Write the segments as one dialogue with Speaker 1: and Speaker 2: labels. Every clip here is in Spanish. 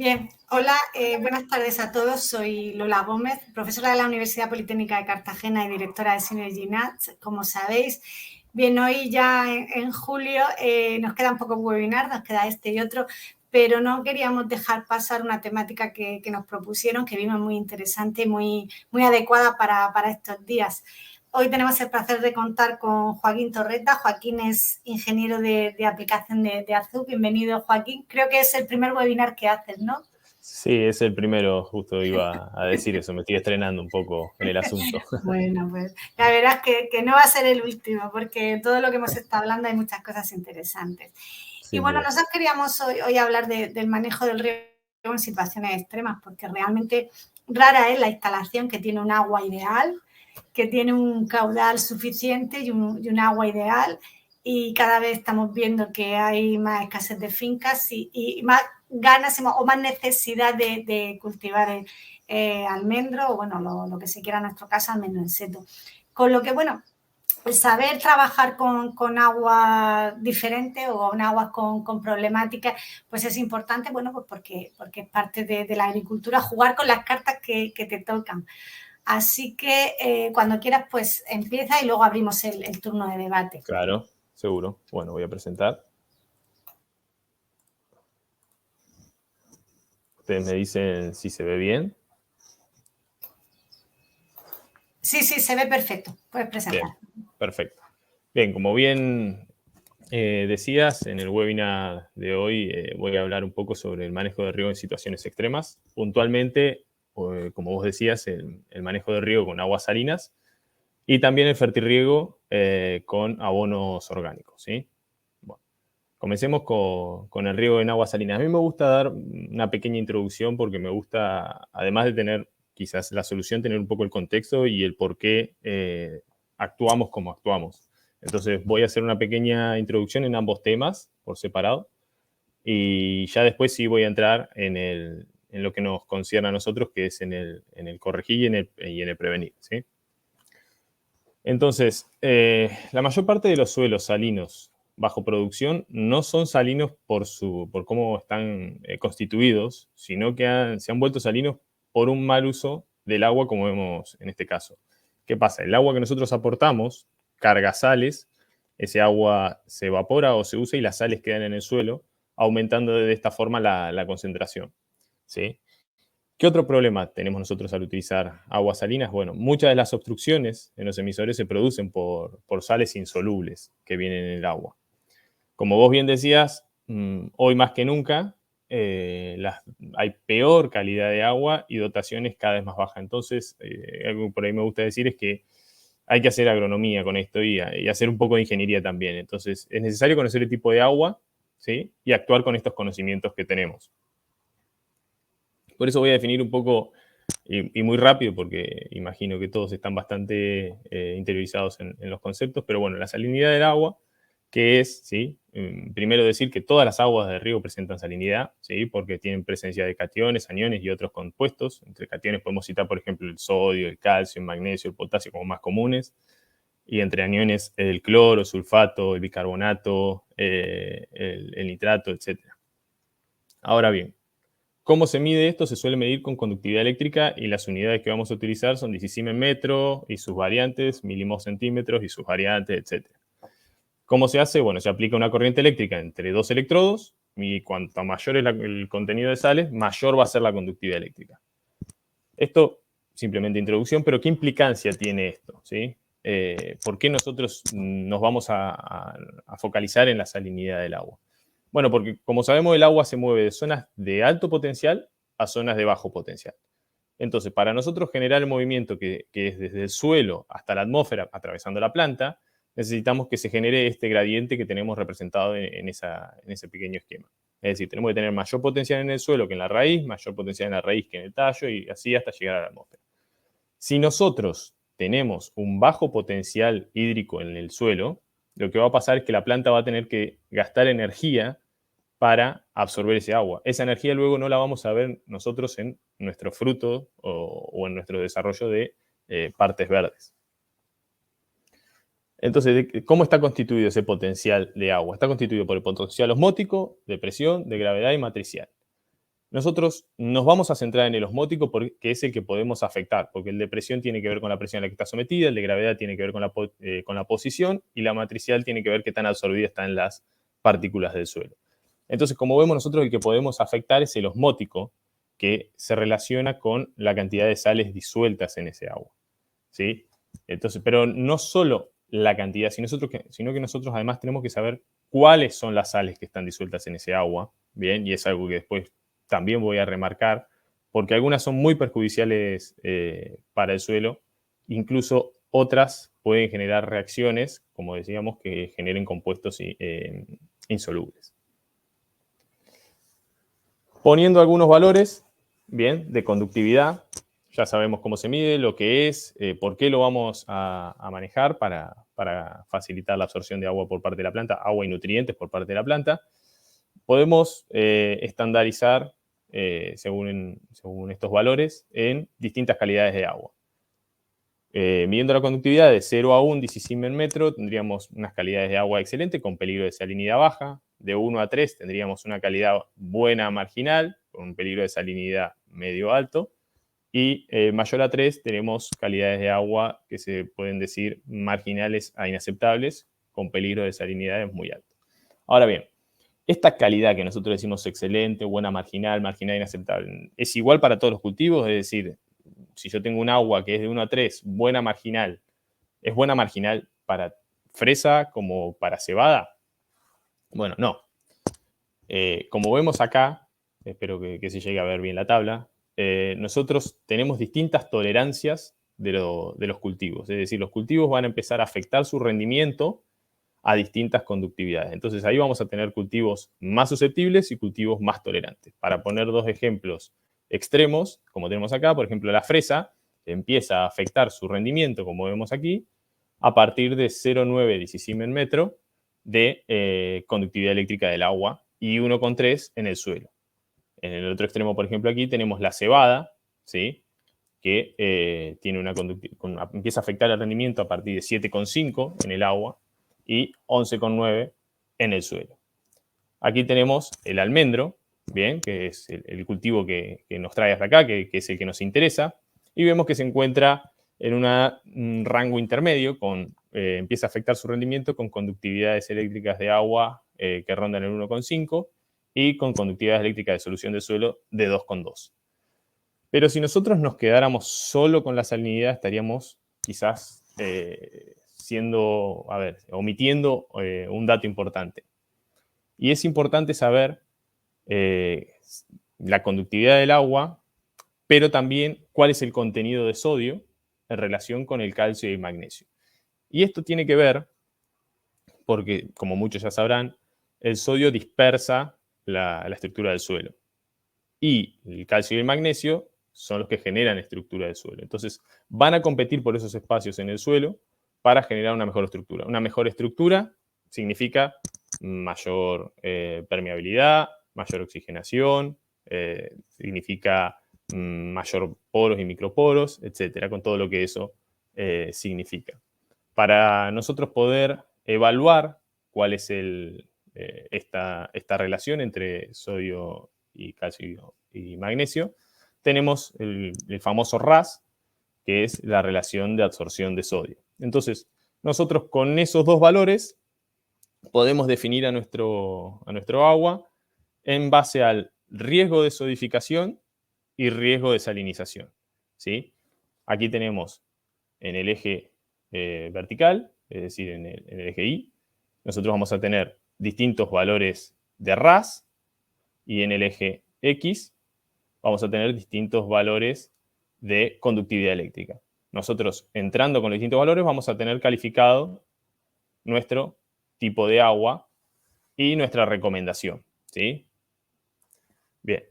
Speaker 1: Bien, hola, buenas tardes a todos. Soy Lola Gómez, profesora de la Universidad Politécnica de Cartagena y directora de Synergy Nuts, como sabéis. Bien, hoy ya en julio nos queda un poco webinar, nos queda este y otro, pero no queríamos dejar pasar una temática que nos propusieron, que vimos muy interesante y muy adecuada para estos días. Hoy tenemos el placer de contar con Joaquín Torreta. Joaquín es ingeniero de aplicación de Azul. Bienvenido, Joaquín. Creo que es el primer webinar que haces, ¿no?
Speaker 2: Sí, es el primero, justo iba a decir eso, me estoy estrenando un poco en el asunto.
Speaker 1: Bueno, pues ya verás que no va a ser el último, porque todo lo que hemos estado hablando hay muchas cosas interesantes. Y
Speaker 2: Sin
Speaker 1: bueno,
Speaker 2: duda.
Speaker 1: nosotros queríamos hoy hablar del manejo del riego en situaciones extremas, porque realmente rara es la instalación que tiene un agua ideal, que tiene un caudal suficiente y un agua ideal, y cada vez estamos viendo que hay más escasez de fincas y más ganas o más necesidad de cultivar almendro o bueno, lo que se quiera en nuestro caso, almendro en seto. Con lo que, bueno, el saber trabajar con aguas diferentes o con aguas con problemáticas, pues es importante, bueno, pues porque es parte de la agricultura, jugar con las cartas que te tocan. Así que cuando quieras, pues empieza y luego abrimos el turno de debate.
Speaker 2: Claro, seguro. Bueno, voy a presentar. Ustedes me dicen si se ve bien.
Speaker 1: Sí, se ve perfecto. Puedes presentar.
Speaker 2: Bien, perfecto. Bien, como bien decías, en el webinar de hoy voy a hablar un poco sobre el manejo de riego en situaciones extremas. Puntualmente, como vos decías, el manejo de riego con aguas salinas y también el fertirriego con abonos orgánicos, ¿sí? Bueno, comencemos con el riego en aguas salinas. A mí me gusta dar una pequeña introducción porque me gusta, además de tener quizás la solución, tener un poco el contexto y el por qué actuamos como actuamos. Entonces voy a hacer una pequeña introducción en ambos temas por separado y ya después sí voy a entrar en lo que nos concierne a nosotros, que es en el corregir y en el prevenir, ¿sí? Entonces, la mayor parte de los suelos salinos bajo producción no son salinos por cómo están constituidos, sino que se han vuelto salinos por un mal uso del agua, como vemos en este caso. ¿Qué pasa? El agua que nosotros aportamos carga sales, ese agua se evapora o se usa y las sales quedan en el suelo, aumentando de esta forma la concentración, ¿sí? ¿Qué otro problema tenemos nosotros al utilizar aguas salinas? Bueno, muchas de las obstrucciones en los emisores se producen por sales insolubles que vienen en el agua. Como vos bien decías, hoy más que nunca hay peor calidad de agua y dotaciones cada vez más bajas. Entonces, algo por ahí me gusta decir es que hay que hacer agronomía con esto y hacer un poco de ingeniería también. Entonces, es necesario conocer el tipo de agua, ¿sí? Y actuar con estos conocimientos que tenemos. Por eso voy a definir un poco y muy rápido, porque imagino que todos están bastante interiorizados en los conceptos, pero bueno, la salinidad del agua, que es, ¿sí? Primero decir que todas las aguas de riego presentan salinidad, ¿sí? Porque tienen presencia de cationes, aniones y otros compuestos. Entre cationes podemos citar, por ejemplo, el sodio, el calcio, el magnesio, el potasio como más comunes. Y entre aniones el cloro, sulfato, el bicarbonato, el nitrato, etc. Ahora bien, ¿cómo se mide esto? Se suele medir con conductividad eléctrica y las unidades que vamos a utilizar son 16 en metro y sus variantes, milimos centímetros y sus variantes, etc. ¿Cómo se hace? Bueno, se aplica una corriente eléctrica entre dos electrodos y cuanto mayor es el contenido de sales, mayor va a ser la conductividad eléctrica. Esto, simplemente introducción, pero ¿qué implicancia tiene esto? ¿Sí? ¿Por qué nosotros nos vamos a focalizar en la salinidad del agua? Bueno, porque como sabemos, el agua se mueve de zonas de alto potencial a zonas de bajo potencial. Entonces, para nosotros generar el movimiento que es desde el suelo hasta la atmósfera, atravesando la planta, necesitamos que se genere este gradiente que tenemos representado en ese pequeño esquema. Es decir, tenemos que tener mayor potencial en el suelo que en la raíz, mayor potencial en la raíz que en el tallo, y así hasta llegar a la atmósfera. Si nosotros tenemos un bajo potencial hídrico en el suelo, lo que va a pasar es que la planta va a tener que gastar energía para absorber ese agua. Esa energía luego no la vamos a ver nosotros en nuestro fruto o en nuestro desarrollo de partes verdes. Entonces, ¿cómo está constituido ese potencial de agua? Está constituido por el potencial osmótico, de presión, de gravedad y matricial. Nosotros nos vamos a centrar en el osmótico porque es el que podemos afectar, porque el de presión tiene que ver con la presión a la que está sometida, el de gravedad tiene que ver con la posición y la matricial tiene que ver qué tan absorbida están las partículas del suelo. Entonces, como vemos nosotros, el que podemos afectar es el osmótico, que se relaciona con la cantidad de sales disueltas en ese agua, ¿sí? Entonces, pero no solo la cantidad, sino que nosotros además tenemos que saber cuáles son las sales que están disueltas en ese agua, ¿bien? Y es algo que después también voy a remarcar, porque algunas son muy perjudiciales para el suelo, incluso otras pueden generar reacciones, como decíamos, que generen compuestos insolubles. Poniendo algunos valores, bien, de conductividad, ya sabemos cómo se mide, lo que es, por qué lo vamos a manejar para facilitar la absorción de agua por parte de la planta, agua y nutrientes por parte de la planta. Podemos estandarizar, según estos valores, en distintas calidades de agua. Midiendo la conductividad de 0 a 1 dicisimen metro, tendríamos unas calidades de agua excelente con peligro de salinidad baja. De 1 a 3 tendríamos una calidad buena marginal con un peligro de salinidad medio alto. Y mayor a 3 tenemos calidades de agua que se pueden decir marginales a inaceptables con peligro de salinidades muy alto. Ahora bien, esta calidad que nosotros decimos excelente, buena marginal, marginal inaceptable, ¿es igual para todos los cultivos? Es decir, si yo tengo un agua que es de 1 a 3, buena marginal, ¿es buena marginal para fresa como para cebada? Bueno, no. Como vemos acá, espero que se llegue a ver bien la tabla, nosotros tenemos distintas tolerancias de los cultivos. Es decir, los cultivos van a empezar a afectar su rendimiento a distintas conductividades. Entonces ahí vamos a tener cultivos más susceptibles y cultivos más tolerantes. Para poner dos ejemplos extremos, como tenemos acá, por ejemplo, la fresa empieza a afectar su rendimiento, como vemos aquí, a partir de 0,9 dicisimen metro de conductividad eléctrica del agua y 1,3 en el suelo. En el otro extremo, por ejemplo, aquí tenemos la cebada, ¿sí? Que tiene empieza a afectar el rendimiento a partir de 7,5 en el agua y 11,9 en el suelo. Aquí tenemos el almendro, bien, que es el cultivo que nos trae hasta acá, que es el que nos interesa, y vemos que se encuentra en un rango intermedio, empieza a afectar su rendimiento con conductividades eléctricas de agua que rondan el 1,5 y con conductividades eléctricas de solución de suelo de 2,2. Pero si nosotros nos quedáramos solo con la salinidad, estaríamos quizás omitiendo un dato importante. Y es importante saber la conductividad del agua, pero también cuál es el contenido de sodio en relación con el calcio y el magnesio. Y esto tiene que ver porque, como muchos ya sabrán, el sodio dispersa la estructura del suelo. Y el calcio y el magnesio son los que generan estructura del suelo. Entonces, van a competir por esos espacios en el suelo para generar una mejor estructura. Una mejor estructura significa mayor permeabilidad, mayor oxigenación, significa mayor poros y microporos, etcétera, con todo lo que eso significa. Para nosotros poder evaluar cuál es esta relación entre sodio y calcio y magnesio, tenemos el famoso RAS, que es la relación de absorción de sodio. Entonces, nosotros con esos dos valores podemos definir a nuestro agua en base al riesgo de sodificación y riesgo de salinización, ¿sí? Aquí tenemos en el eje vertical, es decir, en el eje Y, nosotros vamos a tener distintos valores de RAS y en el eje X vamos a tener distintos valores de conductividad eléctrica. Nosotros, entrando con los distintos valores, vamos a tener calificado nuestro tipo de agua y nuestra recomendación, ¿sí? Bien,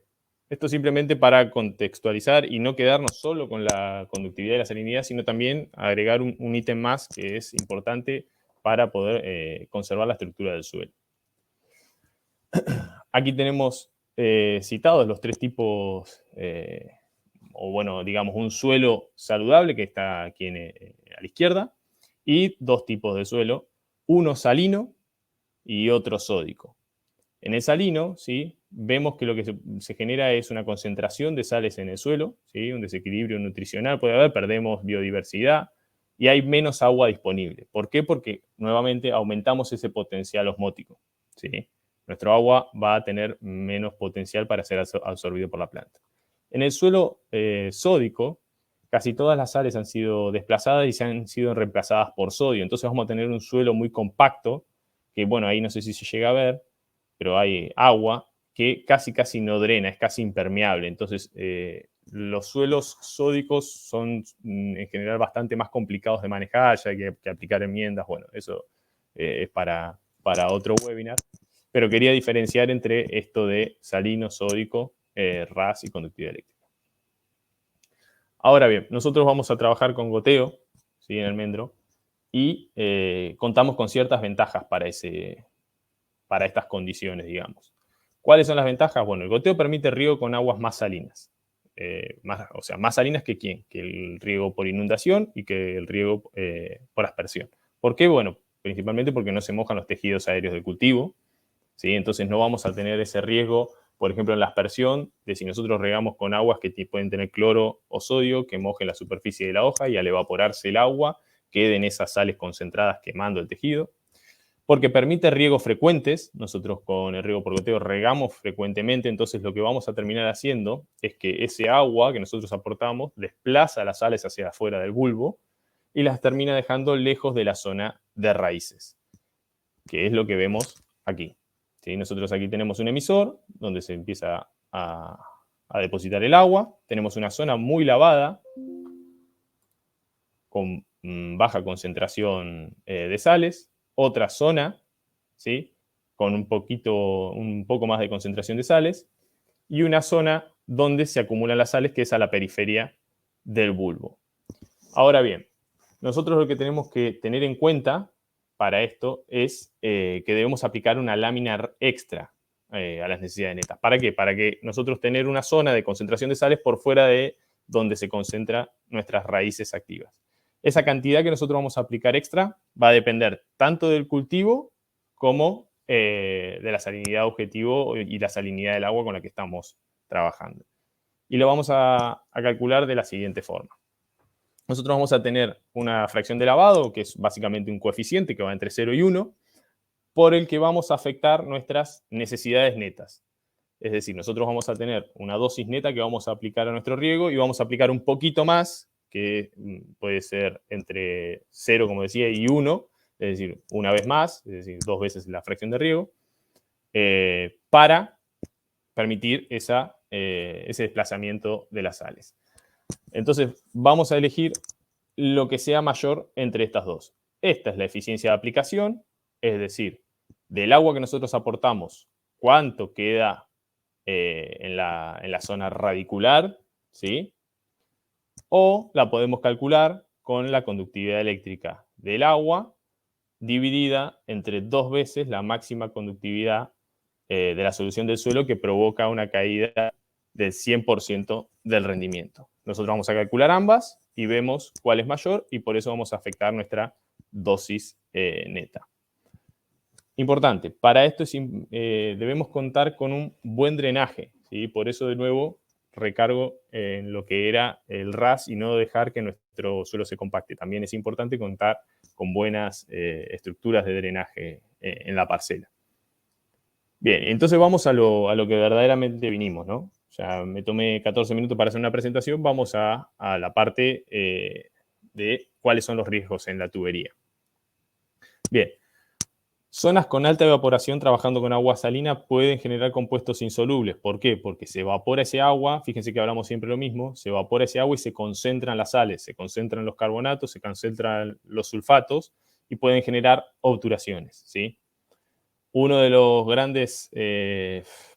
Speaker 2: esto simplemente para contextualizar y no quedarnos solo con la conductividad y la salinidad, sino también agregar un ítem más que es importante para poder conservar la estructura del suelo. Aquí tenemos citados los tres tipos, o bueno, digamos un suelo saludable que está aquí a la izquierda, y dos tipos de suelo, uno salino y otro sódico. En el salino, ¿sí?, vemos que lo que se genera es una concentración de sales en el suelo, ¿sí?, un desequilibrio nutricional puede haber, perdemos biodiversidad y hay menos agua disponible. ¿Por qué? Porque nuevamente aumentamos ese potencial osmótico, ¿sí? Nuestro agua va a tener menos potencial para ser absorbido por la planta. En el suelo sódico, casi todas las sales han sido desplazadas y se han sido reemplazadas por sodio. Entonces vamos a tener un suelo muy compacto, que bueno, ahí no sé si se llega a ver, pero hay agua que casi no drena, es casi impermeable. Entonces, los suelos sódicos son en general bastante más complicados de manejar, ya hay que aplicar enmiendas. Bueno, eso es para otro webinar. Pero quería diferenciar entre esto de salino, sódico, RAS y conductividad eléctrica. Ahora bien, nosotros vamos a trabajar con goteo, ¿sí?, en almendro, y contamos con ciertas ventajas para estas condiciones, digamos. ¿Cuáles son las ventajas? Bueno, el goteo permite riego con aguas más salinas. Más salinas que ¿quién? Que el riego por inundación y que el riego por aspersión. ¿Por qué? Bueno, principalmente porque no se mojan los tejidos aéreos del cultivo, ¿sí? Entonces no vamos a tener ese riesgo, por ejemplo, en la aspersión, de si nosotros regamos con aguas que pueden tener cloro o sodio, que mojen la superficie de la hoja y al evaporarse el agua queden esas sales concentradas quemando el tejido. Porque permite riegos frecuentes. Nosotros con el riego por goteo regamos frecuentemente, entonces lo que vamos a terminar haciendo es que ese agua que nosotros aportamos desplaza las sales hacia afuera del bulbo y las termina dejando lejos de la zona de raíces, que es lo que vemos aquí. ¿Sí? Nosotros aquí tenemos un emisor donde se empieza a depositar el agua. Tenemos una zona muy lavada con baja concentración de sales. Otra zona, ¿sí?, con un poco más de concentración de sales, y una zona donde se acumulan las sales, que es a la periferia del bulbo. Ahora bien, nosotros lo que tenemos que tener en cuenta para esto es que debemos aplicar una lámina extra a las necesidades netas. ¿Para qué? Para que nosotros tener una zona de concentración de sales por fuera de donde se concentran nuestras raíces activas. Esa cantidad que nosotros vamos a aplicar extra va a depender tanto del cultivo como de la salinidad objetivo y la salinidad del agua con la que estamos trabajando. Y lo vamos a calcular de la siguiente forma. Nosotros vamos a tener una fracción de lavado, que es básicamente un coeficiente que va entre 0 y 1, por el que vamos a afectar nuestras necesidades netas. Es decir, nosotros vamos a tener una dosis neta que vamos a aplicar a nuestro riego y vamos a aplicar un poquito más, que puede ser entre 0, como decía, y 1, es decir, una vez más, es decir, 2 veces la fracción de riego, para permitir ese desplazamiento de las sales. Entonces, vamos a elegir lo que sea mayor entre estas dos. Esta es la eficiencia de aplicación, es decir, del agua que nosotros aportamos, cuánto queda en la zona radicular, ¿sí? O la podemos calcular con la conductividad eléctrica del agua dividida entre 2 veces la máxima conductividad de la solución del suelo, que provoca una caída del 100% del rendimiento. Nosotros vamos a calcular ambas y vemos cuál es mayor y por eso vamos a afectar nuestra dosis neta. Importante, para esto debemos contar con un buen drenaje, ¿sí? Por eso de nuevo recargo en lo que era el RAS y no dejar que nuestro suelo se compacte. También es importante contar con buenas estructuras de drenaje en la parcela. Bien, entonces vamos a lo que verdaderamente vinimos, ¿no? O sea, me tomé 14 minutos para hacer una presentación, vamos a la parte de cuáles son los riesgos en la tubería. Bien, zonas con alta evaporación trabajando con agua salina pueden generar compuestos insolubles. ¿Por qué? Porque se evapora ese agua, fíjense que hablamos siempre lo mismo, se evapora ese agua y se concentran las sales, se concentran los carbonatos, se concentran los sulfatos y pueden generar obturaciones, ¿sí? Uno de los grandes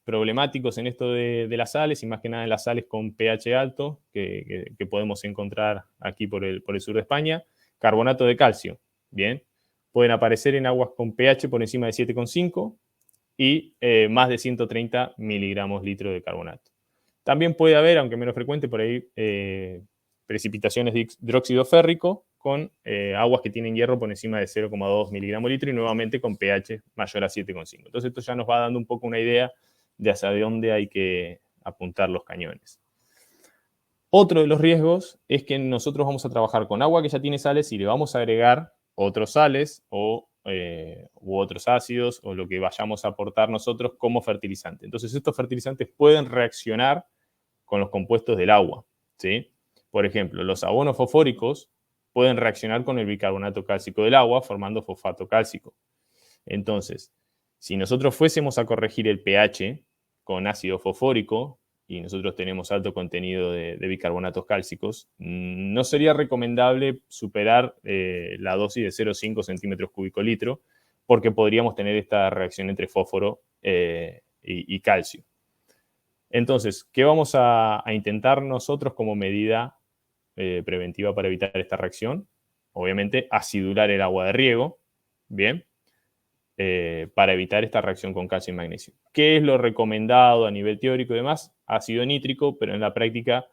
Speaker 2: problemáticos en esto de las sales, y más que nada en las sales con pH alto, que podemos encontrar aquí por el sur de España, carbonato de calcio, ¿bien? Pueden aparecer en aguas con pH por encima de 7,5 y más de 130 miligramos litro de carbonato. También puede haber, aunque menos frecuente, por ahí precipitaciones de hidróxido férrico con aguas que tienen hierro por encima de 0,2 miligramos litro y nuevamente con pH mayor a 7,5. Entonces esto ya nos va dando un poco una idea de hacia dónde hay que apuntar los cañones. Otro de los riesgos es que nosotros vamos a trabajar con agua que ya tiene sales y le vamos a agregar otros sales u otros ácidos o lo que vayamos a aportar nosotros como fertilizante. Entonces estos fertilizantes pueden reaccionar con los compuestos del agua, ¿sí? Por ejemplo, los abonos fosfóricos pueden reaccionar con el bicarbonato cálcico del agua formando fosfato cálcico. Entonces, si nosotros fuésemos a corregir el pH con ácido fosfórico y nosotros tenemos alto contenido de bicarbonatos cálcicos, no sería recomendable superar la dosis de 0,5 centímetros cúbicos litro porque podríamos tener esta reacción entre fósforo y calcio. Entonces, ¿qué vamos a intentar nosotros como medida preventiva para evitar esta reacción? Obviamente, acidular el agua de riego, ¿bien? Para evitar esta reacción con calcio y magnesio. ¿Qué es lo recomendado a nivel teórico y demás? Ácido nítrico, pero en la práctica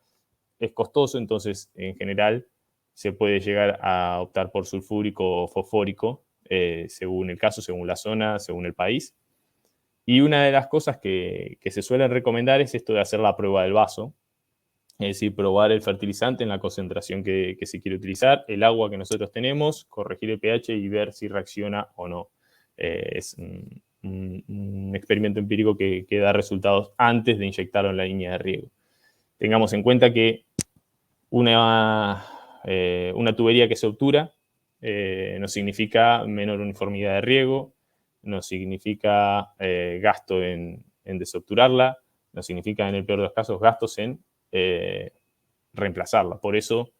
Speaker 2: es costoso, entonces en general se puede llegar a optar por sulfúrico o fosfórico, según el caso, según la zona, según el país. Y una de las cosas que se suelen recomendar es esto de hacer la prueba del vaso, es decir, probar el fertilizante en la concentración que se quiere utilizar, el agua que nosotros tenemos, corregir el pH y ver si reacciona o no. Es un experimento empírico que da resultados antes de inyectarlo en la línea de riego. Tengamos en cuenta que una tubería que se obtura no significa menor uniformidad de riego, no significa gasto en desobturarla, no significa en el peor de los casos gastos en reemplazarla. Por eso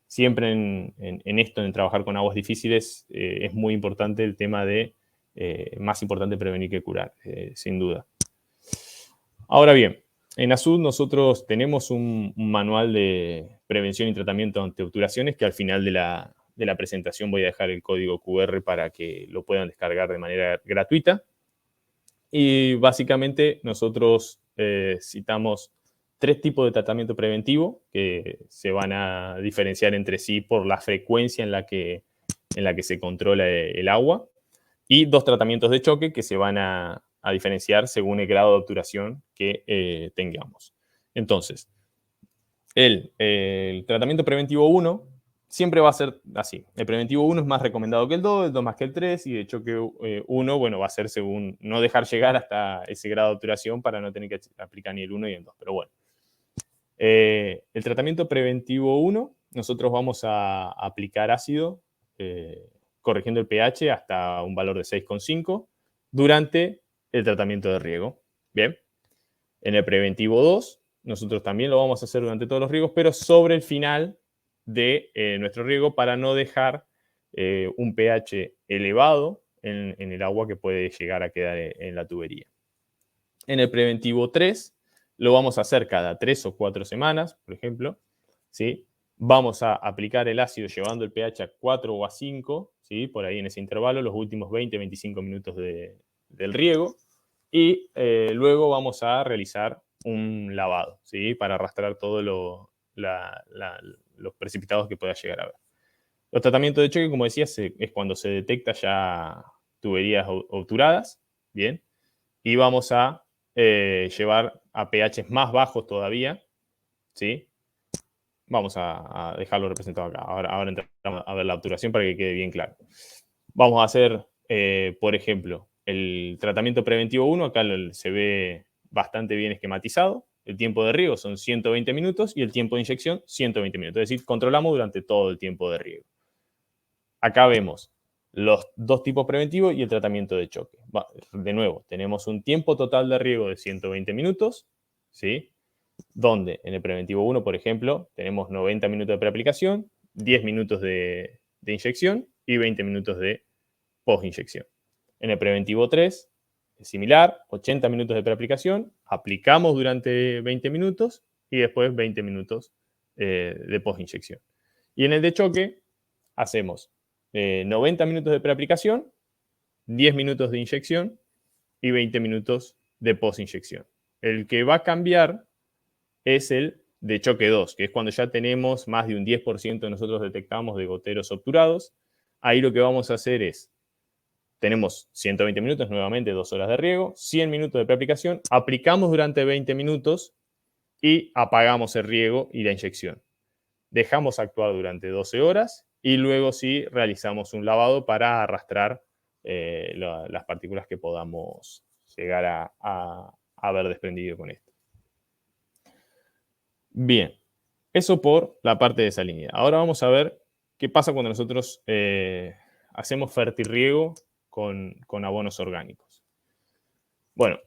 Speaker 2: siempre en esto, en trabajar con aguas difíciles, es muy importante el tema de más importante prevenir que curar, sin duda. Ahora bien, en ASUD nosotros tenemos un manual de prevención y tratamiento ante obturaciones que al final de la presentación voy a dejar el código QR para que lo puedan descargar de manera gratuita. Y básicamente nosotros citamos 3 tipos de tratamiento preventivo que se van a diferenciar entre sí por la frecuencia en la que se controla el agua. Y 2 tratamientos de choque que se van a diferenciar según el grado de obturación que tengamos. Entonces, el tratamiento preventivo 1 siempre va a ser así. El preventivo 1 es más recomendado que el 2 más que el 3, y de choque 1, bueno, va a ser según no dejar llegar hasta ese grado de obturación para no tener que aplicar ni el 1 ni el 2. Pero bueno, el tratamiento preventivo 1, nosotros vamos a aplicar ácido corrigiendo el pH hasta un valor de 6,5 durante el tratamiento de riego. Bien. En el preventivo 2, nosotros también lo vamos a hacer durante todos los riegos, pero sobre el final de nuestro riego para no dejar un pH elevado en el agua que puede llegar a quedar en la tubería. En el preventivo 3, lo vamos a hacer cada 3 o 4 semanas, por ejemplo, ¿sí? Vamos a aplicar el ácido llevando el pH a 4 o a 5, ¿sí? Por ahí en ese intervalo, los últimos 20-25 minutos del riego. Y luego vamos a realizar un lavado, ¿sí? Para arrastrar todos los precipitados que pueda llegar a haber. Los tratamientos de choque, como decía, es cuando se detecta ya tuberías obturadas, ¿bien? Y vamos a llevar a pHs más bajos todavía, ¿sí? Vamos a dejarlo representado acá. Ahora entramos a ver la obturación para que quede bien claro. Vamos a hacer, por ejemplo, el tratamiento preventivo 1. Acá se ve bastante bien esquematizado. El tiempo de riego son 120 minutos y el tiempo de inyección 120 minutos. Es decir, controlamos durante todo el tiempo de riego. Acá vemos los 2 tipos preventivos y el tratamiento de choque. De nuevo, tenemos un tiempo total de riego de 120 minutos, ¿sí? Donde en el preventivo 1, por ejemplo, tenemos 90 minutos de preaplicación, 10 minutos de inyección y 20 minutos de post-inyección. En el preventivo 3 es similar, 80 minutos de preaplicación, aplicamos durante 20 minutos y después 20 minutos de post-inyección. Y en el de choque hacemos 90 minutos de preaplicación, 10 minutos de inyección y 20 minutos de post-inyección. El que va a cambiar es el de choque 2, que es cuando ya tenemos más de un 10% de nosotros detectamos de goteros obturados. Ahí lo que vamos a hacer es, tenemos 120 minutos, nuevamente 2 horas de riego, 100 minutos de preaplicación, aplicamos durante 20 minutos y apagamos el riego y la inyección. Dejamos actuar durante 12 horas y luego sí realizamos un lavado para arrastrar las partículas que podamos llegar a haber desprendido con esto. Bien, eso por la parte de salinidad. Ahora vamos a ver qué pasa cuando nosotros hacemos fertirriego con abonos orgánicos. Bueno,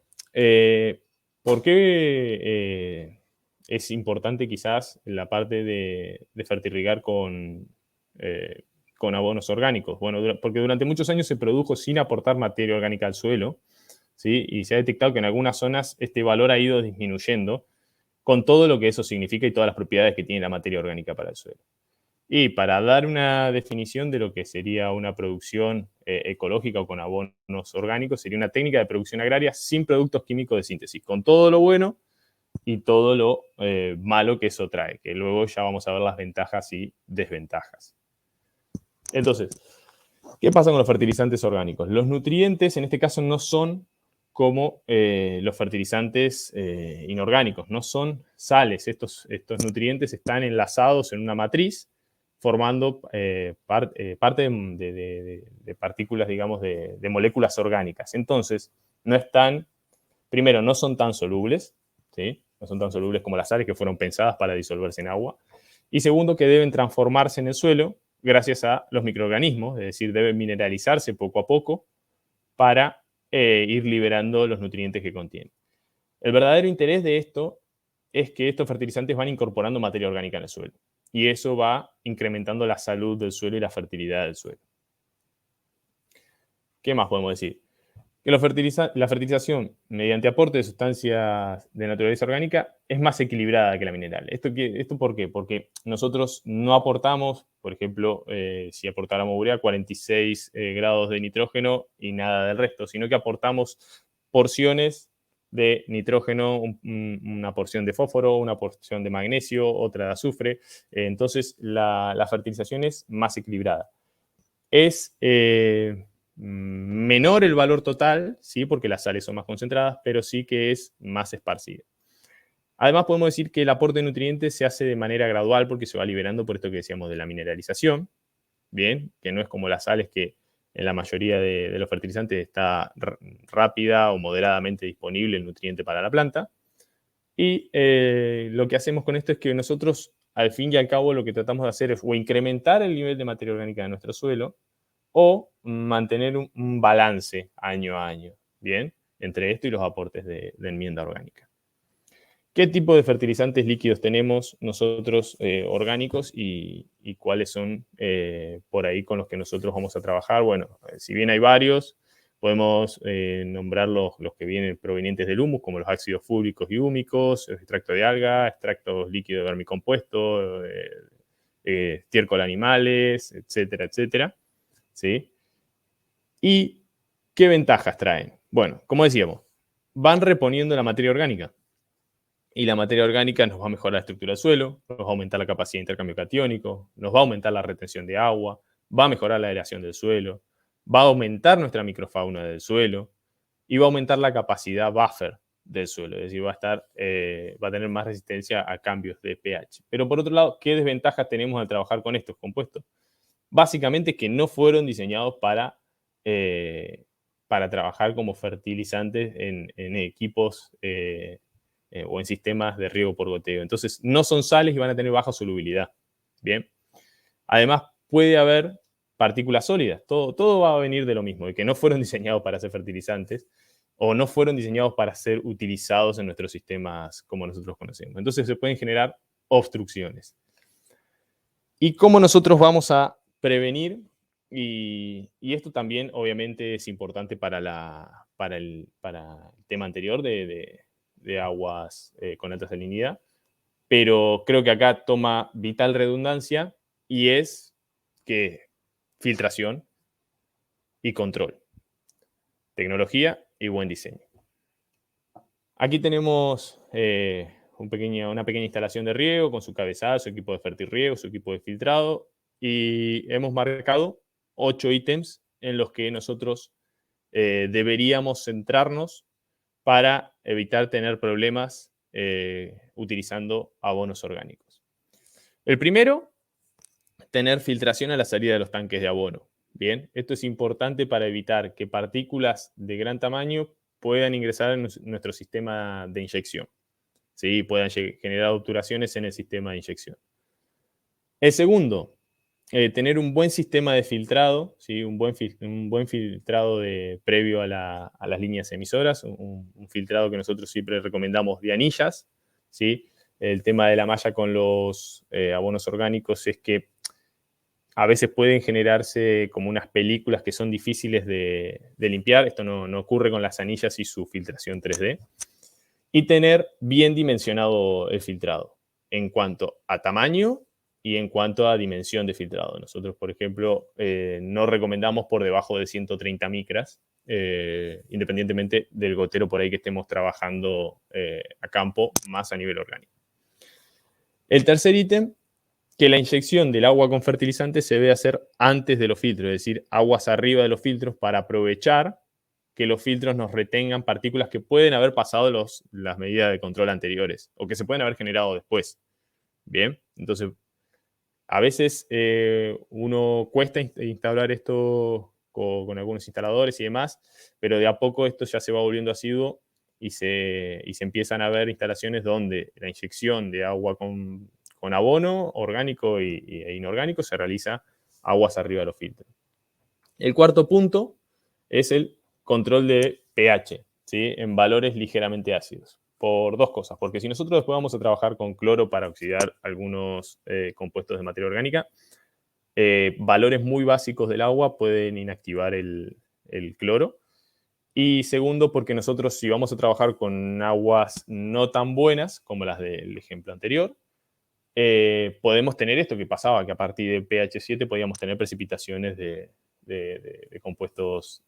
Speaker 2: ¿por qué es importante quizás la parte de fertirrigar con abonos orgánicos? Bueno, porque durante muchos años se produjo sin aportar materia orgánica al suelo, ¿sí? Y se ha detectado que en algunas zonas este valor ha ido disminuyendo con todo lo que eso significa y todas las propiedades que tiene la materia orgánica para el suelo. Y para dar una definición de lo que sería una producción ecológica o con abonos orgánicos, sería una técnica de producción agraria sin productos químicos de síntesis, con todo lo bueno y todo lo malo que eso trae, que luego ya vamos a ver las ventajas y desventajas. Entonces, ¿qué pasa con los fertilizantes orgánicos? Los nutrientes, en este caso, no son como los fertilizantes inorgánicos, no son sales. Estos nutrientes están enlazados en una matriz formando parte de partículas, digamos, de moléculas orgánicas. Entonces, primero, no son tan solubles, ¿sí? No son tan solubles como las sales que fueron pensadas para disolverse en agua. Y segundo, que deben transformarse en el suelo gracias a los microorganismos, es decir, deben mineralizarse poco a poco para ir liberando los nutrientes que contienen. El verdadero interés de esto es que estos fertilizantes van incorporando materia orgánica en el suelo y eso va incrementando la salud del suelo y la fertilidad del suelo. ¿Qué más podemos decir? Que la fertilización mediante aporte de sustancias de naturaleza orgánica es más equilibrada que la mineral. ¿Esto por qué? Porque nosotros no aportamos, por ejemplo, si aportáramos urea, 46 grados de nitrógeno y nada del resto, sino que aportamos porciones de nitrógeno, una porción de fósforo, una porción de magnesio, otra de azufre. Entonces, la fertilización es más equilibrada. Es menor el valor total, ¿sí? Porque las sales son más concentradas, pero sí que es más esparcida. Además, podemos decir que el aporte de nutrientes se hace de manera gradual porque se va liberando por esto que decíamos de la mineralización, ¿bien? Que no es como las sales que en la mayoría de los fertilizantes está rápida o moderadamente disponible el nutriente para la planta. Y lo que hacemos con esto es que nosotros, al fin y al cabo, lo que tratamos de hacer es o incrementar el nivel de materia orgánica de nuestro suelo o mantener un balance año a año, ¿bien? Entre esto y los aportes de enmienda orgánica. ¿Qué tipo de fertilizantes líquidos tenemos nosotros orgánicos y cuáles son por ahí con los que nosotros vamos a trabajar? Bueno, si bien hay varios, podemos nombrar los que vienen provenientes del humus, como los ácidos fúricos y húmicos, extracto de alga, extractos líquidos de vermicompuesto, estiércol de animales, etcétera, etcétera. ¿Sí? ¿Y qué ventajas traen? Bueno, como decíamos, van reponiendo la materia orgánica. Y la materia orgánica nos va a mejorar la estructura del suelo, nos va a aumentar la capacidad de intercambio catiónico, nos va a aumentar la retención de agua, va a mejorar la aireación del suelo, va a aumentar nuestra microfauna del suelo y va a aumentar la capacidad buffer del suelo, es decir, va a tener más resistencia a cambios de pH. Pero por otro lado, ¿qué desventajas tenemos al trabajar con estos compuestos? Básicamente que no fueron diseñados para trabajar como fertilizantes en equipos o en sistemas de riego por goteo. Entonces, no son sales y van a tener baja solubilidad. Bien. Además, puede haber partículas sólidas. Todo va a venir de lo mismo, de que no fueron diseñados para ser fertilizantes o no fueron diseñados para ser utilizados en nuestros sistemas como nosotros conocemos. Entonces, se pueden generar obstrucciones. ¿Y cómo nosotros vamos a prevenir? Y esto también, obviamente, es importante para el tema anterior de aguas con alta salinidad, pero creo que acá toma vital redundancia y es que filtración y control, tecnología y buen diseño. Aquí tenemos una pequeña instalación de riego con su cabezal, su equipo de fertirriego, su equipo de filtrado, y hemos marcado 8 ítems en los que nosotros deberíamos centrarnos para evitar tener problemas utilizando abonos orgánicos. El primero, tener filtración a la salida de los tanques de abono. Bien, esto es importante para evitar que partículas de gran tamaño puedan ingresar en nuestro sistema de inyección, ¿sí? Puedan generar obturaciones en el sistema de inyección. El segundo, tener un buen sistema de filtrado, ¿sí? un buen filtrado previo a las líneas emisoras, un filtrado que nosotros siempre recomendamos de anillas, ¿sí? El tema de la malla con los abonos orgánicos es que a veces pueden generarse como unas películas que son difíciles de limpiar. Esto no ocurre con las anillas y su filtración 3D. Y tener bien dimensionado el filtrado en cuanto a tamaño y en cuanto a dimensión de filtrado. Nosotros, por ejemplo, no recomendamos por debajo de 130 micras, independientemente del gotero por ahí que estemos trabajando a campo, más a nivel orgánico. El tercer ítem, que la inyección del agua con fertilizante se debe hacer antes de los filtros, es decir, aguas arriba de los filtros para aprovechar que los filtros nos retengan partículas que pueden haber pasado las medidas de control anteriores o que se pueden haber generado después. Bien, entonces, a veces uno cuesta instalar esto con algunos instaladores y demás, pero de a poco esto ya se va volviendo asiduo y se empiezan a ver instalaciones donde la inyección de agua con abono orgánico e inorgánico se realiza aguas arriba de los filtros. El cuarto punto es el control de pH, ¿sí? En valores ligeramente ácidos. Por dos cosas. Porque si nosotros después vamos a trabajar con cloro para oxidar algunos compuestos de materia orgánica, valores muy básicos del agua pueden inactivar el cloro. Y segundo, porque nosotros si vamos a trabajar con aguas no tan buenas como las del ejemplo anterior, podemos tener esto que pasaba, que a partir de pH 7 podíamos tener precipitaciones de compuestos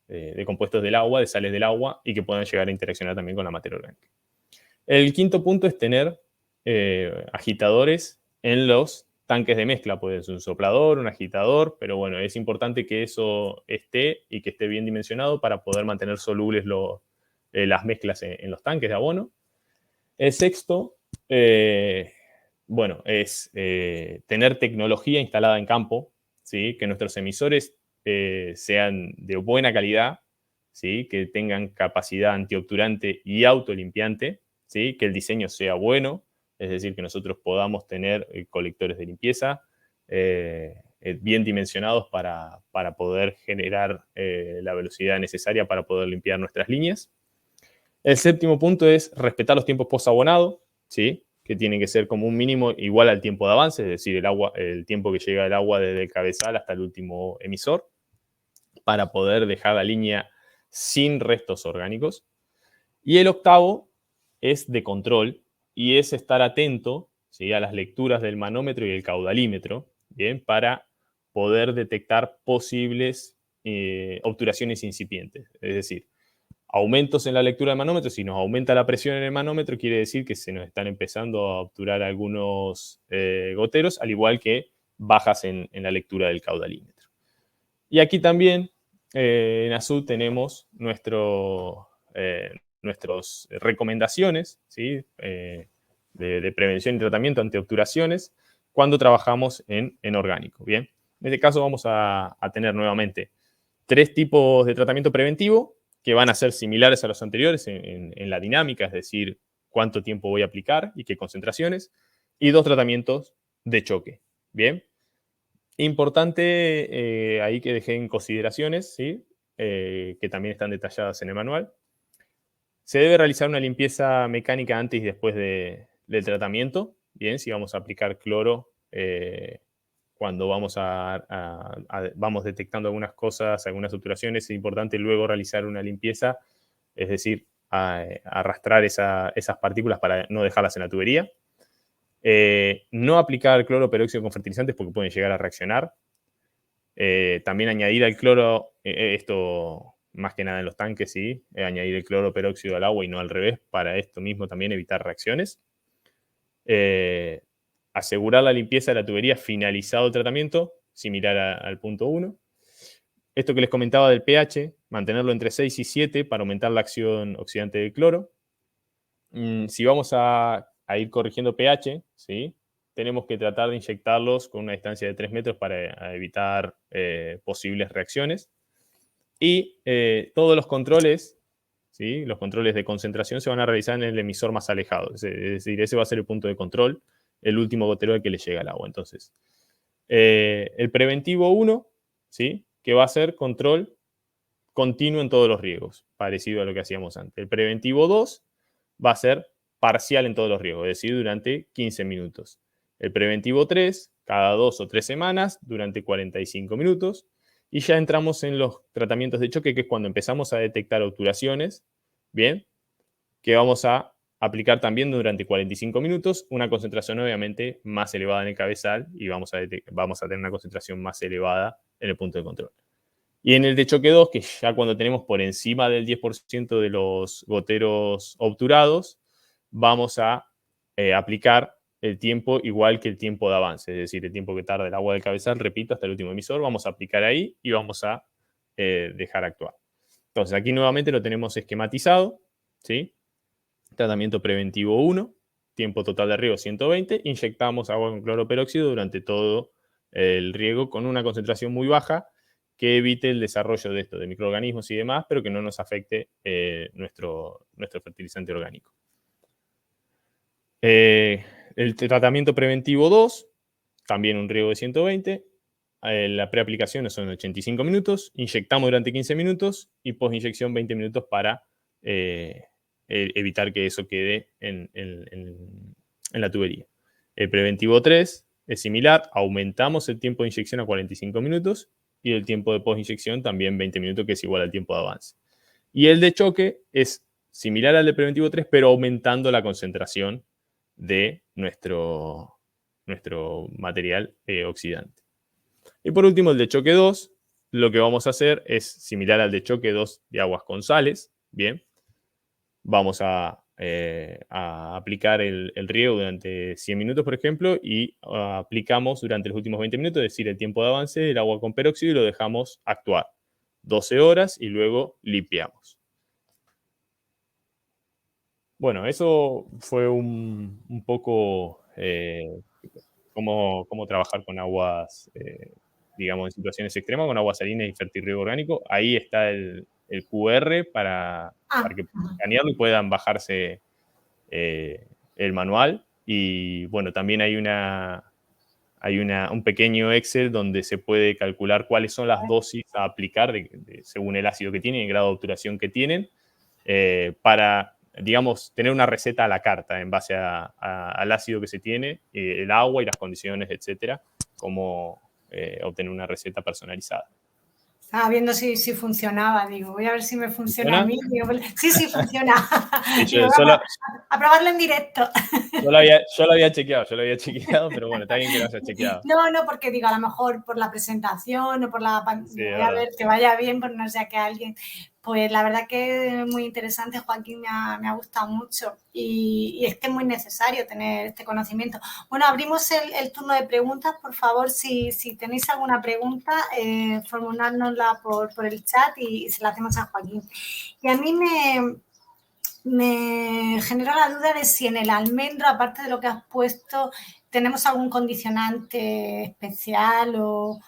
Speaker 2: del agua, de sales del agua, y que puedan llegar a interaccionar también con la materia orgánica. El quinto punto es tener agitadores en los tanques de mezcla. Puede ser un soplador, un agitador, pero bueno, es importante que eso esté y que esté bien dimensionado para poder mantener solubles las mezclas en los tanques de abono. El sexto, bueno, es tener tecnología instalada en campo, ¿sí? Que nuestros emisores sean de buena calidad, ¿sí? Que tengan capacidad antiobturante y autolimpiante, ¿sí? Que el diseño sea bueno, es decir, que nosotros podamos tener colectores de limpieza bien dimensionados para poder generar la velocidad necesaria para poder limpiar nuestras líneas. El séptimo punto es respetar los tiempos post-abonado, ¿sí? Que tienen que ser como un mínimo igual al tiempo de avance, es decir, el tiempo que llega el agua desde el cabezal hasta el último emisor, para poder dejar la línea sin restos orgánicos. Y el octavo es de control y es estar atento, ¿sí? A las lecturas del manómetro y el caudalímetro, ¿bien? Para poder detectar posibles obturaciones incipientes. Es decir, aumentos en la lectura del manómetro, si nos aumenta la presión en el manómetro, quiere decir que se nos están empezando a obturar algunos goteros, al igual que bajas en la lectura del caudalímetro. Y aquí también en Azul tenemos nuestras recomendaciones, ¿sí? De prevención y tratamiento ante obturaciones cuando trabajamos en orgánico. Bien, en este caso vamos a tener nuevamente 3 tipos de tratamiento preventivo que van a ser similares a los anteriores en la dinámica, es decir, cuánto tiempo voy a aplicar y qué concentraciones, y 2 tratamientos de choque. Bien. Importante ahí que dejé en consideraciones, ¿sí? Que también están detalladas en el manual. Se debe realizar una limpieza mecánica antes y después del tratamiento. Bien, si vamos a aplicar cloro, cuando vamos vamos detectando algunas cosas, algunas obturaciones, es importante luego realizar una limpieza, es decir, arrastrar esas partículas para no dejarlas en la tubería. No aplicar cloro peróxido con fertilizantes porque pueden llegar a reaccionar. También añadir al cloro, esto más que nada en los tanques, sí, añadir el cloro peróxido al agua y no al revés, para esto mismo también evitar reacciones. Asegurar la limpieza de la tubería finalizado el tratamiento, similar al punto 1. Esto que les comentaba del pH, mantenerlo entre 6 y 7 para aumentar la acción oxidante del cloro. Si vamos a ir corrigiendo pH, ¿sí? Tenemos que tratar de inyectarlos con una distancia de 3 metros para evitar posibles reacciones. Y todos los controles, ¿sí? Los controles de concentración se van a realizar en el emisor más alejado. Es decir, ese va a ser el punto de control, el último gotero al que le llega el agua. Entonces, el preventivo 1, ¿sí? Que va a ser control continuo en todos los riegos, parecido a lo que hacíamos antes. El preventivo 2 va a ser parcial en todos los riegos, es decir, durante 15 minutos. El preventivo 3, cada 2 o 3 semanas, durante 45 minutos. Y ya entramos en los tratamientos de choque, que es cuando empezamos a detectar obturaciones, ¿bien? Que vamos a aplicar también durante 45 minutos, una concentración obviamente más elevada en el cabezal y vamos a tener una concentración más elevada en el punto de control. Y en el de choque 2, que ya cuando tenemos por encima del 10% de los goteros obturados, vamos a aplicar el tiempo igual que el tiempo de avance, es decir, el tiempo que tarda el agua del cabezal, repito, hasta el último emisor, vamos a aplicar ahí y vamos a dejar actuar. Entonces, aquí nuevamente lo tenemos esquematizado, ¿sí? Tratamiento preventivo 1, tiempo total de riego 120, inyectamos agua con cloro peróxido durante todo el riego con una concentración muy baja que evite el desarrollo de esto, de microorganismos y demás, pero que no nos afecte nuestro fertilizante orgánico. El tratamiento preventivo 2, también un riego de 120. La preaplicación son 85 minutos, inyectamos durante 15 minutos y postinyección 20 minutos para evitar que eso quede en la tubería. El preventivo 3 es similar, aumentamos el tiempo de inyección a 45 minutos y el tiempo de postinyección también 20 minutos, que es igual al tiempo de avance. Y el de choque es similar al de preventivo 3, pero aumentando la concentración de nuestro material oxidante. Y por último, el de choque 2, lo que vamos a hacer es similar al de choque 2 de aguas con sales. Bien, vamos a aplicar el riego durante 100 minutos, por ejemplo, y aplicamos durante los últimos 20 minutos, es decir, el tiempo de avance del agua con peróxido, y lo dejamos actuar 12 horas y luego limpiamos. Bueno, eso fue un poco cómo trabajar con aguas, digamos, en situaciones extremas, con aguas salinas y fertirriego orgánico. Ahí está el QR para que puedan escanearlo y puedan bajarse el manual. Y bueno, también hay un pequeño Excel donde se puede calcular cuáles son las dosis a aplicar según el ácido que tienen y el grado de obturación que tienen, para, digamos, tener una receta a la carta en base al ácido que se tiene, el agua y las condiciones, etcétera, como obtener una receta personalizada.
Speaker 1: Estaba viendo si funcionaba, digo, voy a ver si me funciona a mí. Digo, sí, funciona. Digo, a probarlo en directo.
Speaker 2: Yo lo había chequeado, pero bueno, está bien que lo hayas chequeado.
Speaker 1: No, porque digo, a lo mejor por la presentación o por la... Sí, voy a ver que vaya bien, por no sea que alguien... Pues la verdad que es muy interesante, Joaquín, me ha gustado mucho y es que es muy necesario tener este conocimiento. Bueno, abrimos el turno de preguntas. Por favor, si tenéis alguna pregunta, formulárnosla por el chat y se la hacemos a Joaquín. Y a mí me genera la duda de si en el almendro, aparte de lo que has puesto, tenemos algún condicionante especial o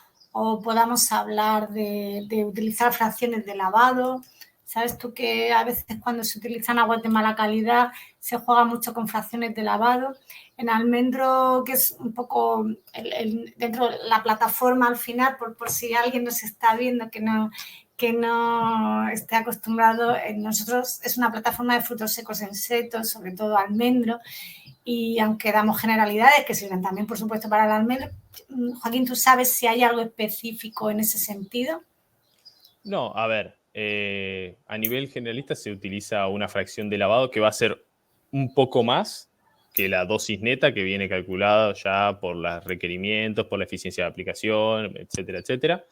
Speaker 1: podamos hablar de utilizar fracciones de lavado. Sabes tú que a veces cuando se utilizan aguas de mala calidad se juega mucho con fracciones de lavado. En almendro, que es un poco dentro de la plataforma al final, por si alguien nos está viendo que no esté acostumbrado, nosotros es una plataforma de frutos secos en seto, sobre todo almendro, y aunque damos generalidades que sirven también, por supuesto, para el almendro, Joaquín, ¿tú sabes si hay algo específico en ese sentido?
Speaker 2: No, a ver, a nivel generalista se utiliza una fracción de lavado que va a ser un poco más que la dosis neta que viene calculada ya por los requerimientos, por la eficiencia de aplicación, etcétera, etcétera.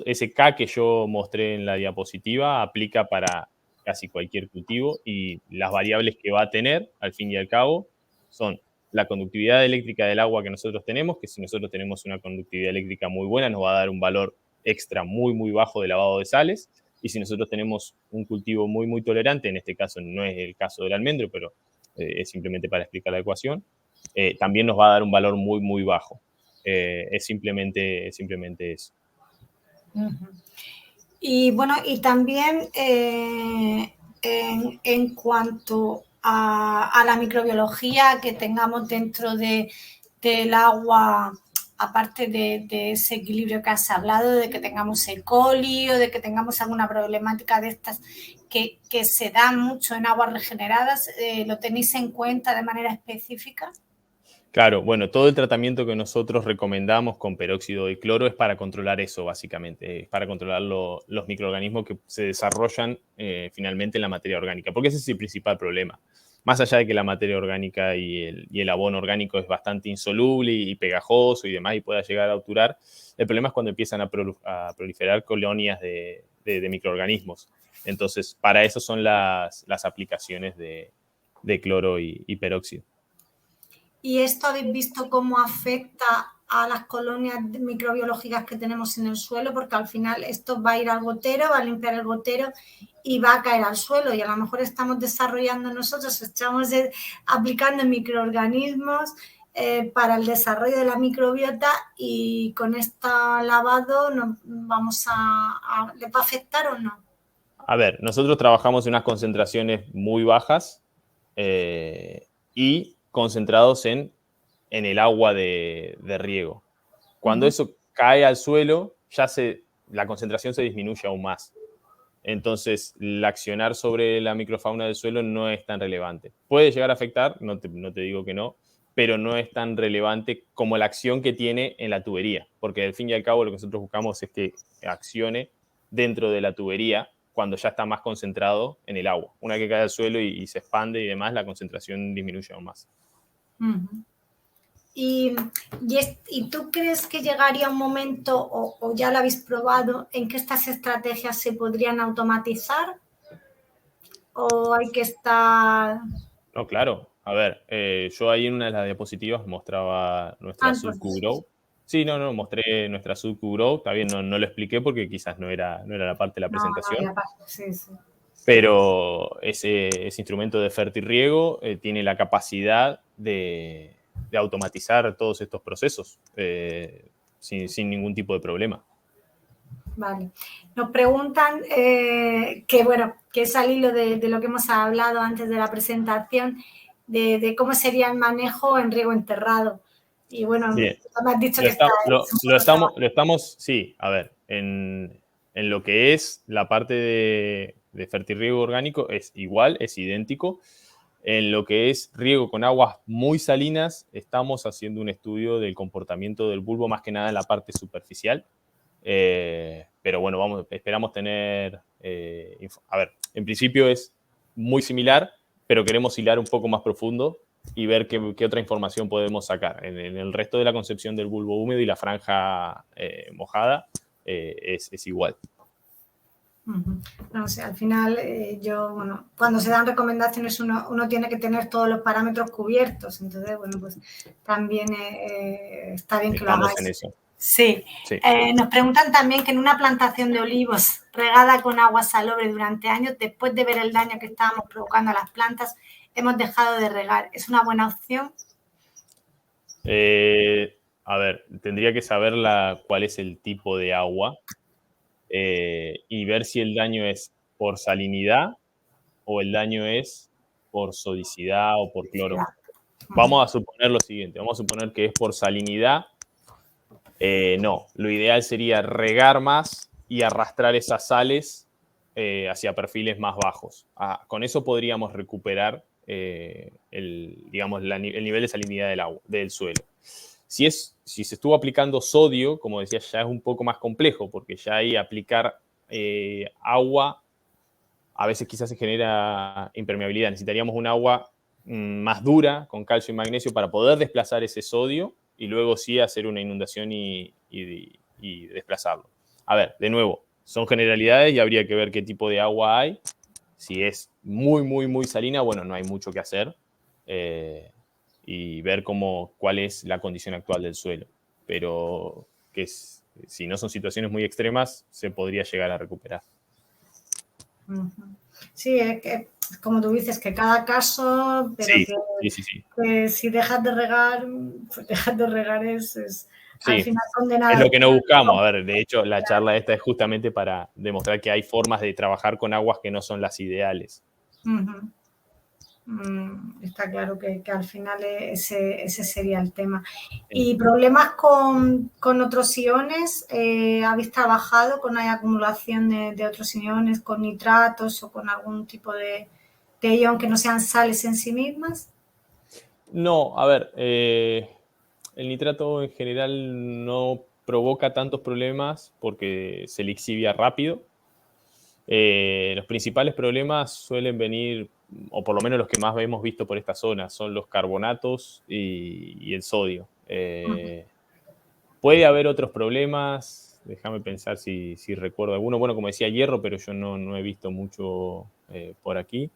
Speaker 2: ese K que yo mostré en la diapositiva aplica para casi cualquier cultivo y las variables que va a tener, al fin y al cabo, son la conductividad eléctrica del agua que nosotros tenemos, que si nosotros tenemos una conductividad eléctrica muy buena, nos va a dar un valor extra muy, muy bajo de lavado de sales. Y si nosotros tenemos un cultivo muy, muy tolerante, en este caso no es el caso del almendro, pero es simplemente para explicar la ecuación, también nos va a dar un valor muy, muy bajo. Es simplemente eso.
Speaker 1: Ujú. Y bueno, y también en cuanto a la microbiología que tengamos dentro del agua, aparte de ese equilibrio que has hablado, de que tengamos E. coli o de que tengamos alguna problemática de estas que se da mucho en aguas regeneradas, ¿lo tenéis en cuenta de manera específica?
Speaker 2: Claro, bueno, todo el tratamiento que nosotros recomendamos con peróxido de cloro es para controlar eso, básicamente, es para controlar los microorganismos que se desarrollan finalmente en la materia orgánica, porque ese es el principal problema. Más allá de que la materia orgánica y el abono orgánico es bastante insoluble y pegajoso y demás y pueda llegar a obturar, el problema es cuando empiezan a proliferar colonias de microorganismos. Entonces, para eso son las aplicaciones de cloro y peróxido.
Speaker 1: ¿Y esto habéis visto cómo afecta a las colonias microbiológicas que tenemos en el suelo? Porque al final esto va a ir al gotero, va a limpiar el gotero y va a caer al suelo. Y a lo mejor estamos desarrollando nosotros, estamos aplicando microorganismos para el desarrollo de la microbiota y con este lavado nos vamos ¿les va a afectar o no?
Speaker 2: A ver, nosotros trabajamos en unas concentraciones muy bajas y concentrados en el agua de riego. Cuando eso cae al suelo, la concentración se disminuye aún más. Entonces, el accionar sobre la microfauna del suelo no es tan relevante. Puede llegar a afectar, no te digo que no, pero no es tan relevante como la acción que tiene en la tubería, porque al fin y al cabo lo que nosotros buscamos es que accione dentro de la tubería cuando ya está más concentrado en el agua. Una vez que cae al suelo y se expande y demás, la concentración disminuye aún más.
Speaker 1: Uh-huh. ¿Y tú crees que llegaría un momento, o ya lo habéis probado, en que estas estrategias se podrían automatizar? ¿O hay que estar...?
Speaker 2: No, claro. A ver, yo ahí en una de las diapositivas mostraba nuestra SubQ-Grow. Sí, no, mostré nuestra SubQ-Grow. Está bien, no lo expliqué porque quizás no era la parte de la presentación.
Speaker 1: No, sí.
Speaker 2: Pero ese instrumento de fertirriego tiene la capacidad de automatizar todos estos procesos sin ningún tipo de problema.
Speaker 1: Vale. Nos preguntan que es al hilo de lo que hemos hablado antes de la presentación, de cómo sería el manejo en riego enterrado. Y bueno,
Speaker 2: Bien.
Speaker 1: me has dicho
Speaker 2: lo estamos, sí, a ver, en lo que es la parte de fertirriego orgánico es igual, es idéntico. En lo que es riego con aguas muy salinas, estamos haciendo un estudio del comportamiento del bulbo, más que nada en la parte superficial. Pero bueno, esperamos tener... a ver, en principio es muy similar, pero queremos hilar un poco más profundo y ver qué otra información podemos sacar. En el resto de la concepción del bulbo húmedo y la franja mojada es igual.
Speaker 1: No sé, al final cuando se dan recomendaciones uno tiene que tener todos los parámetros cubiertos, entonces, bueno, pues también está bien que lo hagáis.
Speaker 2: Estamos en eso.
Speaker 1: Sí. Nos preguntan también que en una plantación de olivos regada con agua salobre durante años, después de ver el daño que estábamos provocando a las plantas, hemos dejado de regar. ¿Es una buena opción?
Speaker 2: A ver, tendría que saber cuál es el tipo de agua y ver si el daño es por salinidad o el daño es por sodicidad o por cloro. Vamos a suponer lo siguiente, vamos a suponer que es por salinidad. No, lo ideal sería regar más y arrastrar esas sales hacia perfiles más bajos. Con eso podríamos recuperar el nivel de salinidad del suelo. Si se estuvo aplicando sodio, como decía, ya es un poco más complejo, porque ya ahí aplicar agua a veces quizás se genera impermeabilidad. Necesitaríamos un agua más dura, con calcio y magnesio, para poder desplazar ese sodio y luego sí hacer una inundación y desplazarlo. A ver, de nuevo, son generalidades y habría que ver qué tipo de agua hay. Si es muy, muy, muy salina, bueno, no hay mucho que hacer. Y ver cuál es la condición actual del suelo. Pero si no son situaciones muy extremas, se podría llegar a recuperar.
Speaker 1: Sí, es que, como tú dices, que cada caso, pero
Speaker 2: Sí,
Speaker 1: que,
Speaker 2: sí.
Speaker 1: que si dejas de regar, pues dejas de regar es al
Speaker 2: Sí,
Speaker 1: final
Speaker 2: es
Speaker 1: condenado.
Speaker 2: lo que no buscamos. A ver, de hecho, la charla esta es justamente para demostrar que hay formas de trabajar con aguas que no son las ideales.
Speaker 1: Está claro que al final ese sería el tema.
Speaker 2: Sí.
Speaker 1: ¿Y problemas con otros iones? ¿Habéis trabajado con la acumulación de otros iones, con nitratos o con algún tipo de ion que no sean sales en sí mismas?
Speaker 2: No, a ver, el nitrato en general no provoca tantos problemas porque se lixivia rápido. Los principales problemas suelen venir, o por lo menos los que más hemos visto por esta zona, son los carbonatos y el sodio. Puede haber otros problemas, déjame pensar si recuerdo alguno. Bueno, como decía, hierro, pero yo no he visto mucho por aquí.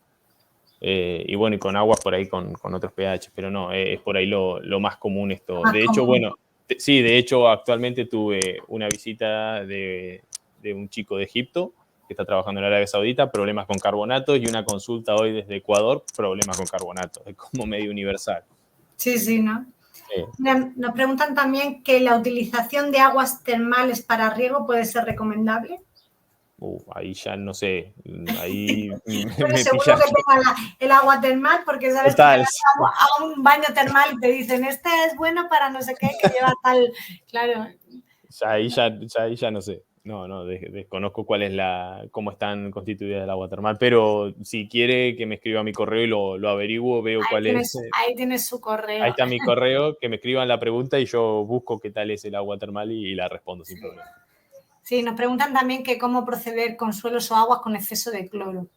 Speaker 2: Y bueno, y con aguas por ahí con otros pH, pero no, es por ahí lo más común esto. De hecho, bueno, sí, de hecho actualmente tuve una visita de un chico de Egipto que está trabajando en Arabia Saudita, problemas con carbonatos, y una consulta hoy desde Ecuador, problemas con carbonatos, es como medio universal.
Speaker 1: Sí, ¿no? Nos preguntan también que la utilización de aguas termales para riego puede ser recomendable.
Speaker 2: Ahí ya no sé, ahí
Speaker 1: Pero
Speaker 2: me
Speaker 1: seguro
Speaker 2: pillas.
Speaker 1: que tenga el agua termal, porque sabes que te
Speaker 2: Total.
Speaker 1: vas a un baño termal y te dicen, este es bueno para no sé qué, que lleva tal, claro.
Speaker 2: Ahí ya no sé. No, desconozco cómo están constituidas el agua termal, pero si quiere que me escriba mi correo y lo averiguo, veo cuál es.
Speaker 1: Ahí tienes su
Speaker 2: Ahí
Speaker 1: correo.
Speaker 2: está mi correo, que me escriban la pregunta y yo busco qué tal es el agua termal y la respondo sin problema.
Speaker 1: Sí, nos preguntan también que cómo proceder con suelos o aguas con exceso de cloro.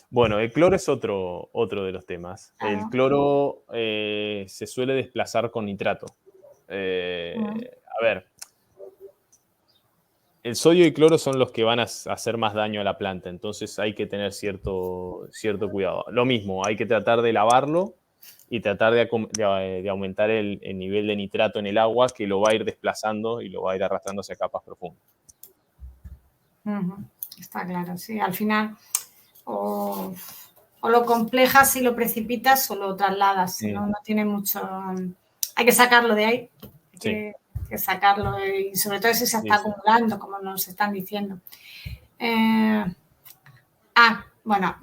Speaker 2: Bueno, el cloro es otro de los temas. El cloro se suele desplazar con nitrato. A ver, el sodio y cloro son los que van a hacer más daño a la planta, entonces hay que tener cierto cuidado. Lo mismo, hay que tratar de lavarlo y tratar de aumentar el nivel de nitrato en el agua, que lo va a ir desplazando y lo va a ir arrastrando hacia capas profundas.
Speaker 1: Está claro, sí. Al final, o lo complejas y lo precipitas o lo trasladas, si no, no tiene mucho. Hay que sacarlo de ahí. Hay que sacarlo, y sobre todo si se está acumulando, como nos están diciendo. Bueno,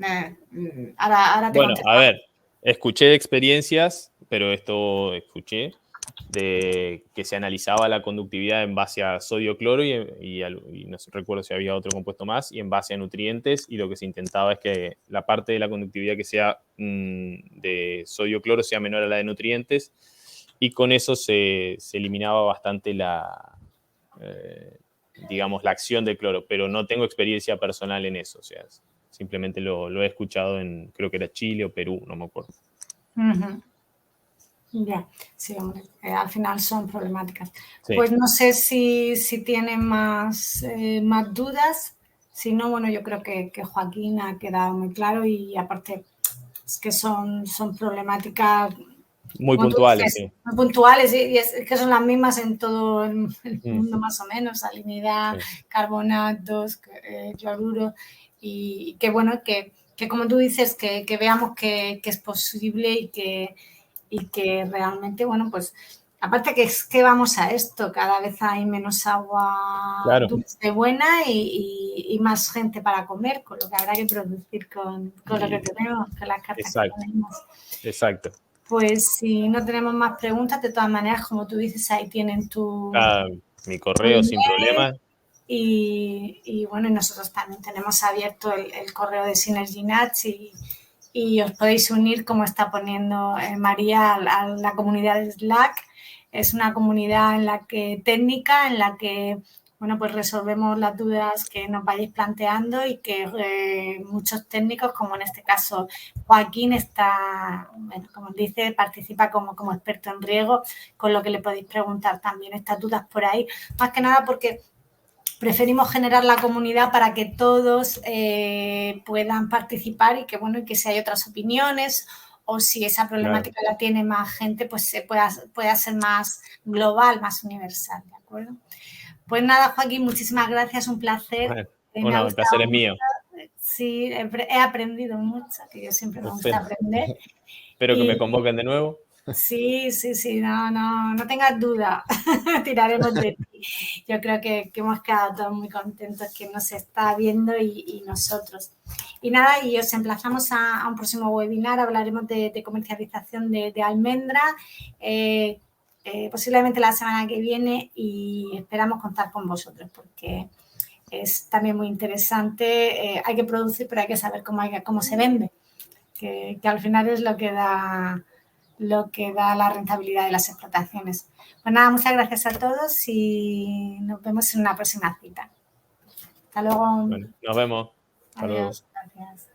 Speaker 1: ahora te contesto.
Speaker 2: A ver, escuché experiencias, pero escuché de que se analizaba la conductividad en base a sodio, cloro y no recuerdo si había otro compuesto más, y en base a nutrientes, y lo que se intentaba es que la parte de la conductividad que sea de sodio, cloro sea menor a la de nutrientes, y con eso se eliminaba bastante digamos, la acción del cloro, pero no tengo experiencia personal en eso, o sea, simplemente lo he escuchado creo que era Chile o Perú, no me acuerdo.
Speaker 1: Ya, sí, hombre, al final son problemáticas.
Speaker 2: Sí.
Speaker 1: Pues no sé si tienen más dudas. Si no, bueno, yo creo que Joaquín ha quedado muy claro, y aparte es que son problemáticas
Speaker 2: muy puntuales,
Speaker 1: dices, muy puntuales, y es que son las mismas en todo el mundo más o menos: salinidad, carbonatos, cloruro, y que bueno, que como tú dices, que veamos que es posible y que realmente, bueno, pues aparte que vamos a esto, cada vez hay menos agua dulce buena y más gente para comer, con lo que habrá que producir con lo que tenemos, con las cartas que tenemos.
Speaker 2: Exacto.
Speaker 1: Pues si no tenemos más preguntas, de todas maneras, como tú dices, ahí tienen
Speaker 2: mi correo sin problema.
Speaker 1: Y bueno, nosotros también tenemos abierto el correo de Synergy Nuts, y os podéis unir, como está poniendo María, a la comunidad de Slack. Es una comunidad técnica en la que, bueno, pues resolvemos las dudas que nos vayáis planteando, y que muchos técnicos, como en este caso Joaquín, está, bueno, como dice, participa como experto en riego, con lo que le podéis preguntar también estas dudas por ahí. Más que nada porque preferimos generar la comunidad para que todos puedan participar y que, bueno, y que si hay otras opiniones o si esa problemática la tiene más gente, pues se pueda ser más global, más universal, ¿de acuerdo? Pues nada, Joaquín, muchísimas gracias, un placer.
Speaker 2: Bueno, el placer es mío.
Speaker 1: Sí, he aprendido mucho, que yo siempre me gusta aprender.
Speaker 2: Espero que me convoquen de nuevo.
Speaker 1: Sí, no tengas duda, tiraremos de ti. Yo creo que hemos quedado todos muy contentos, que nos está viendo y nosotros. Y nada, y os emplazamos a un próximo webinar, hablaremos de comercialización de almendra, posiblemente la semana que viene, y esperamos contar con vosotros porque es también muy interesante. Hay que producir, pero hay que saber cómo se vende, que al final es lo que da la rentabilidad de las explotaciones. Pues nada, muchas gracias a todos y nos vemos en una próxima cita. Hasta luego.
Speaker 2: Bueno, nos vemos.
Speaker 1: Adiós. Gracias.